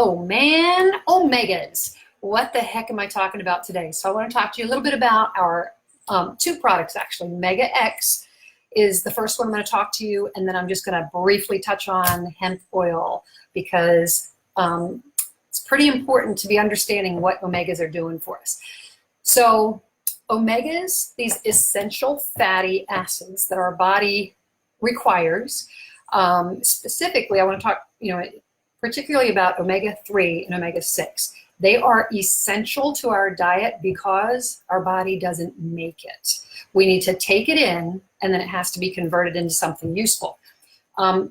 Oh man, omegas. What the heck am I talking about today? So I want to talk to you a little bit about our two products actually. Omega X is the first one I'm going to talk to you, and then I'm just going to briefly touch on hemp oil because it's pretty important to be understanding what omegas are doing for us. So omegas, these essential fatty acids that our body requires, specifically I want to talk, particularly about omega-3 and omega-6. They are essential to our diet because our body doesn't make it. We need to take it in, and then it has to be converted into something useful.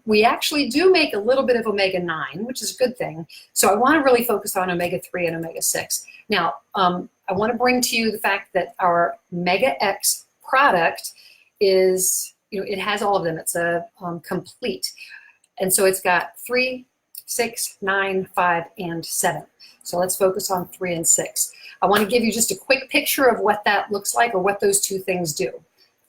We actually do make a little bit of omega-9, which is a good thing. So I want to really focus on omega-3 and omega-6. Now, I want to bring to you the fact that our Omega X product is, it has all of them. It's a complete. And so it's got 3, 6, 9, 5, and 7. So let's focus on 3 and 6. I want to give you just a quick picture of what that looks like or what those two things do.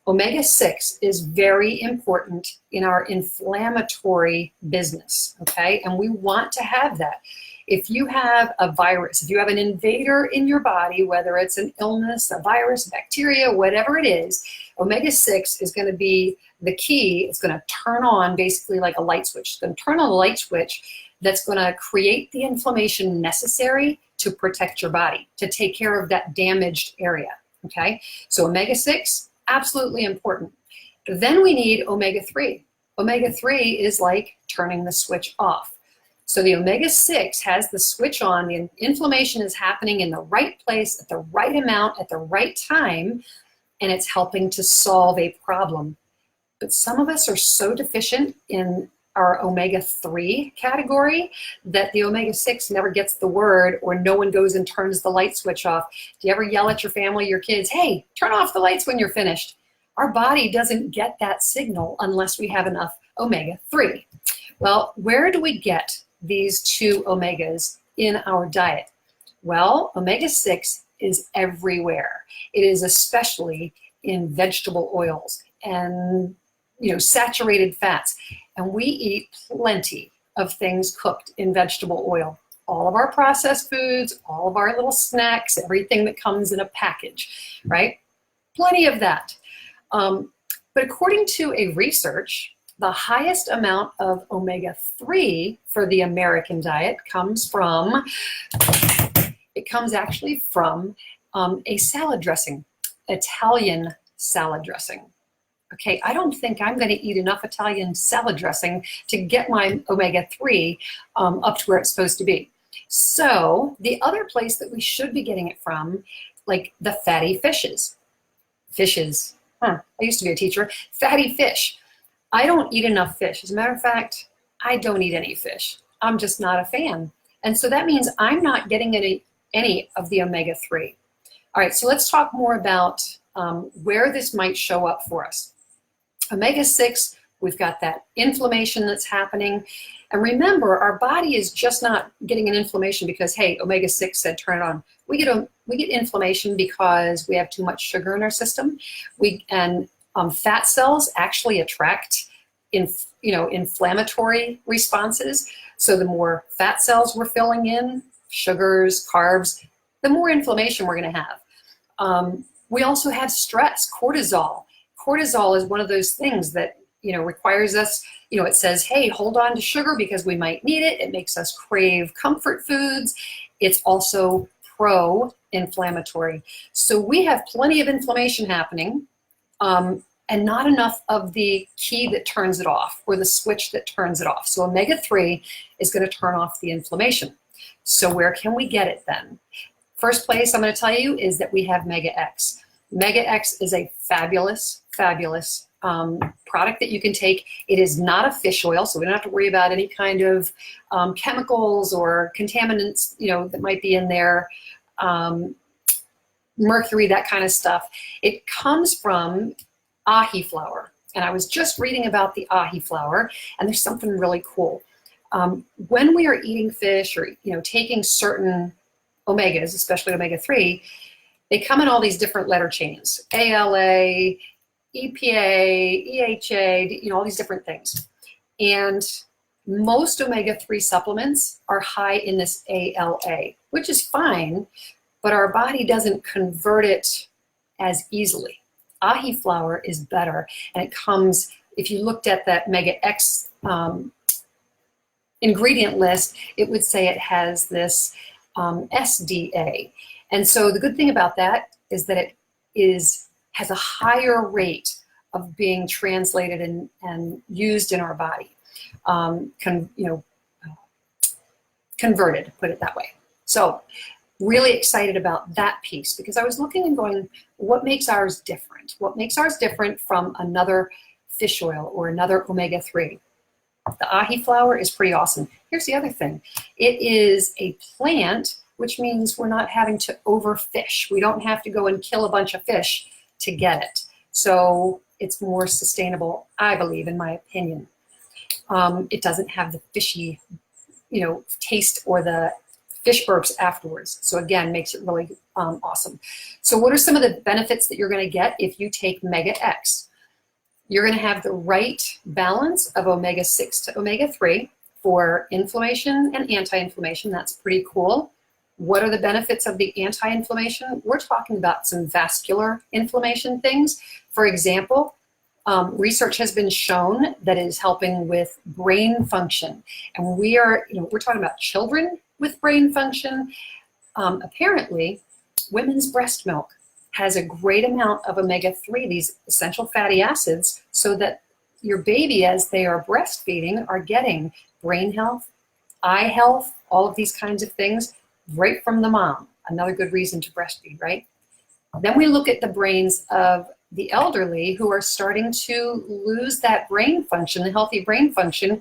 Omega-6 is very important in our inflammatory business, okay? And we want to have that. If you have a virus, if you have an invader in your body, whether it's an illness, a virus, bacteria, whatever it is, omega-6 is going to be the key. It's going to turn on basically like a light switch. It's going to turn on a light switch that's going to create the inflammation necessary to protect your body, to take care of that damaged area, okay? So omega-6, absolutely important. Then we need omega-3. Omega-3 is like turning the switch off. So the omega-6 has the switch on. The inflammation is happening in the right place at the right amount at the right time, and it's helping to solve a problem. But some of us are so deficient in our omega-3 category that the omega-6 never gets the word, or no one goes and turns the light switch off. Do you ever yell at your family, your kids, hey, turn off the lights when you're finished? Our body doesn't get that signal unless we have enough omega-3. Well, where do we get these two omegas in our diet? Well, omega-6 is everywhere. It is especially in vegetable oils and saturated fats. And we eat plenty of things cooked in vegetable oil. All of our processed foods, all of our little snacks, everything that comes in a package, right? Plenty of that. But according to a research, the highest amount of omega-3 for the American diet comes actually from a salad dressing, Italian salad dressing. Okay, I don't think I'm going to eat enough Italian salad dressing to get my omega-3 up to where it's supposed to be. So the other place that we should be getting it from, like the fatty fishes. I used to be a teacher. Fatty fish. I don't eat enough fish. As a matter of fact, I don't eat any fish. I'm just not a fan. And so that means I'm not getting any of the omega-3. All right, so let's talk more about where this might show up for us. Omega-6, we've got that inflammation that's happening. And remember, our body is just not getting an inflammation because, hey, omega-6 said turn it on. We get inflammation because we have too much sugar in our system. Fat cells actually attract inflammatory responses. So the more fat cells we're filling in, sugars, carbs, the more inflammation we're going to have. We also have stress, cortisol. Cortisol is one of those things that requires us, it says, hey, hold on to sugar because we might need it. It makes us crave comfort foods. It's also pro-inflammatory. So we have plenty of inflammation happening and not enough of the key that turns it off or the switch that turns it off. So omega-3 is going to turn off the inflammation. So where can we get it then? First place I'm going to tell you is that we have Omega X. Omega X is a fabulous product that you can take. It is not a fish oil, so we don't have to worry about any kind of chemicals or contaminants, that might be in there, mercury, that kind of stuff. It comes from ahi flower, and I was just reading about the ahi flower, and there's something really cool. When we are eating fish or taking certain omegas, especially omega-3, they come in all these different letter chains: ALA, EPA, EHA, all these different things. And Most omega-3 supplements are high in this ALA, which is fine, but our body doesn't convert it as easily. Ahi flour is better, and it comes, if you looked at that Mega X ingredient list, it would say it has this SDA. And so the good thing about that is that it has a higher rate of being translated and used in our body, converted, put it that way. So really excited about that piece, because I was looking and going, what makes ours different? What makes ours different from another fish oil or another omega-3? The ahi flour is pretty awesome. Here's the other thing. It is a plant, which means we're not having to overfish. We don't have to go and kill a bunch of fish to get it. So it's more sustainable, I believe, in my opinion. It doesn't have the fishy, taste or the fish burps afterwards. So again, makes it really awesome. So what are some of the benefits that you're going to get if you take Mega X? You're going to have the right balance of omega-6 to omega-3 for inflammation and anti-inflammation. That's pretty cool. What are the benefits of the anti-inflammation? We're talking about some vascular inflammation things. For example, research has been shown that it is helping with brain function. And we're talking about children with brain function. Apparently, women's breast milk has a great amount of omega-3, these essential fatty acids, so that your baby, as they are breastfeeding, are getting brain health, eye health, all of these kinds of things right from the mom. Another good reason to breastfeed, right? Then we look at the brains of the elderly who are starting to lose that brain function, the healthy brain function.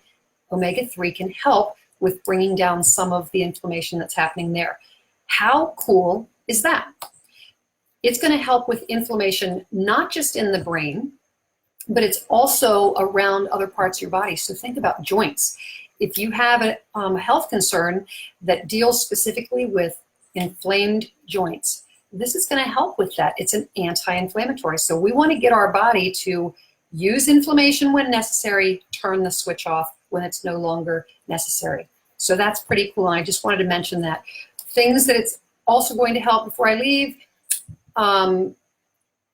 Omega-3 can help with bringing down some of the inflammation that's happening there. How cool is that? It's going to help with inflammation, not just in the brain, but it's also around other parts of your body. So think about joints. If you have a health concern that deals specifically with inflamed joints, this is going to help with that. It's an anti-inflammatory. So we want to get our body to use inflammation when necessary, turn the switch off when it's no longer necessary. So that's pretty cool. And I just wanted to mention that. Things that it's also going to help before I leave.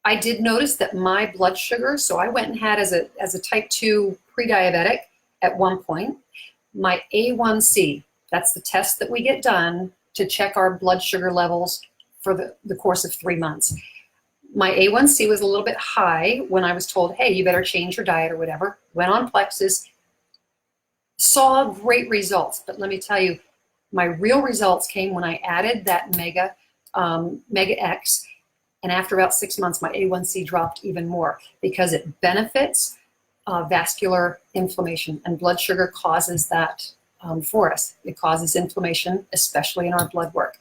I did notice that my blood sugar, so I went and had as a type 2 pre-diabetic at one point, my A1C, that's the test that we get done to check our blood sugar levels for the course of 3 months. My A1C was a little bit high when I was told, hey, you better change your diet or whatever. Went on Plexus, saw great results, but let me tell you, my real results came when I added that Mega X. And after about 6 months, my A1C dropped even more because it benefits vascular inflammation, and blood sugar causes that for us. It causes inflammation, especially in our blood work.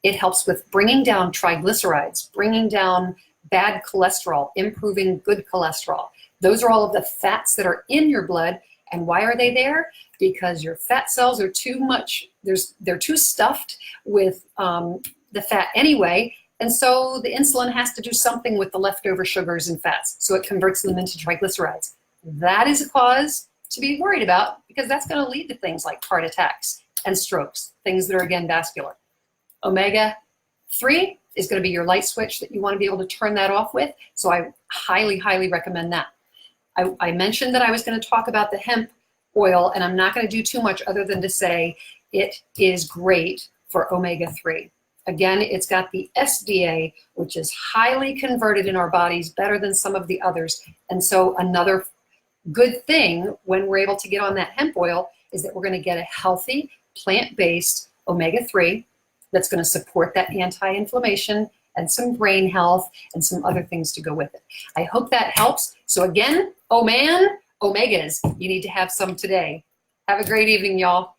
It helps with bringing down triglycerides, bringing down bad cholesterol, improving good cholesterol. Those are all of the fats that are in your blood. And why are they there? Because your fat cells are too much, they're too stuffed with the fat anyway. And so the insulin has to do something with the leftover sugars and fats. So it converts them into triglycerides. That is a cause to be worried about, because that's going to lead to things like heart attacks and strokes, things that are, again, vascular. Omega-3 is going to be your light switch that you want to be able to turn that off with. So I highly, highly recommend that. I mentioned that I was going to talk about the hemp oil, and I'm not going to do too much other than to say it is great for omega-3. Again, it's got the SDA, which is highly converted in our bodies, better than some of the others. And so another good thing when we're able to get on that hemp oil is that we're going to get a healthy, plant-based omega-3 that's going to support that anti-inflammation and some brain health and some other things to go with it. I hope that helps. So again, oh man, omegas, you need to have some today. Have a great evening, y'all.